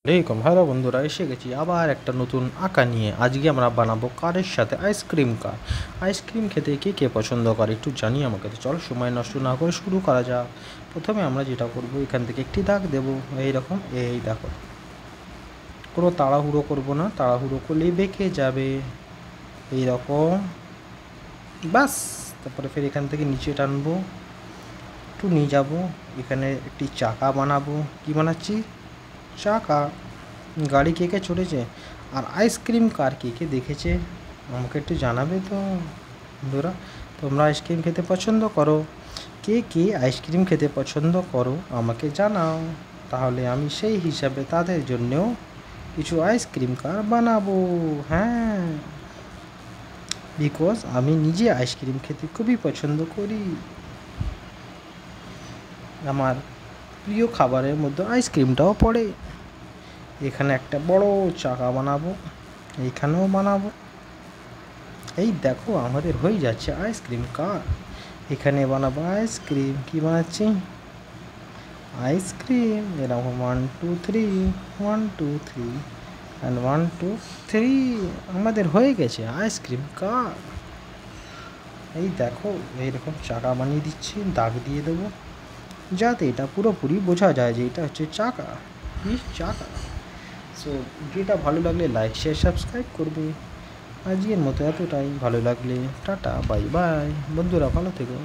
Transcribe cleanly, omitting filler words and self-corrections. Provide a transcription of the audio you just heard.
এরকম হ্যালো বন্ধুরা, এসে গেছি আবার একটা নতুন আঁকা নিয়ে। আজকে আমরা বানাবো কারের সাথে আইসক্রিম কার। আইসক্রিম খেতে কে কে পছন্দ করে একটু জানি আমাকে, তো চল সময় নষ্ট না করে শুরু করা যাক। প্রথমে আমরা যেটা করব, এখান থেকে একটি দাগ দেব এইরকম। এই দেখো, কোনো তাড়াহুড়ো করব না, তাড়াহুড়ো করলেই বেঁকে যাবে এইরকম। বাস, তারপরে ফের এখান থেকে নিচে টানবো, একটু নিয়ে যাবো, এখানে একটি চাকা বানাবো। কি বানাচ্ছি? চাকা। গাড়ি কে কে চড়েছে আর আইসক্রিম কার কে কে দেখেছে আমাকে একটু জানাবে তো বন্ধুরা। তোমরা আইসক্রিম খেতে পছন্দ করো? কে কে আইসক্রিম খেতে পছন্দ করো আমাকে জানাও, তাহলে আমি সেই হিসাবে তাদের জন্যেও কিছু আইসক্রিম কার বানাবো। হ্যাঁ, বিকজ আমি নিজে আইসক্রিম খেতে খুবই পছন্দ করি। আমার প্রিয় খাবারের মধ্যে আইসক্রিমটাও পড়ে। এখানে একটা বড় চাকা বানাবো, এইখানেও বানাবো। এই দেখো আমাদের হয়ে যাচ্ছে আইসক্রিম কার। এখানে বানাবো আইসক্রিম। কি বানাচ্ছি? আইসক্রিম। এরকম 1 2 3, 1 2 3 অ্যান্ড 1 2 3। আমাদের হয়ে গেছে আইসক্রিম কার। এই দেখো, এইরকম চাকা বানিয়ে দিচ্ছি, দাগ দিয়ে দেবো যাতে এটা পুরোপুরি বোঝা যায় যে এটা হচ্ছে চাকা। কি চাকা। সো ভিডিওটা ভালো লাগলে লাইক শেয়ার সাবস্ক্রাইব করবে। আজকের মতো এতটাই। ভালো লাগলে টাটা, বাই বাই বন্ধুরা, ভালো থেকো।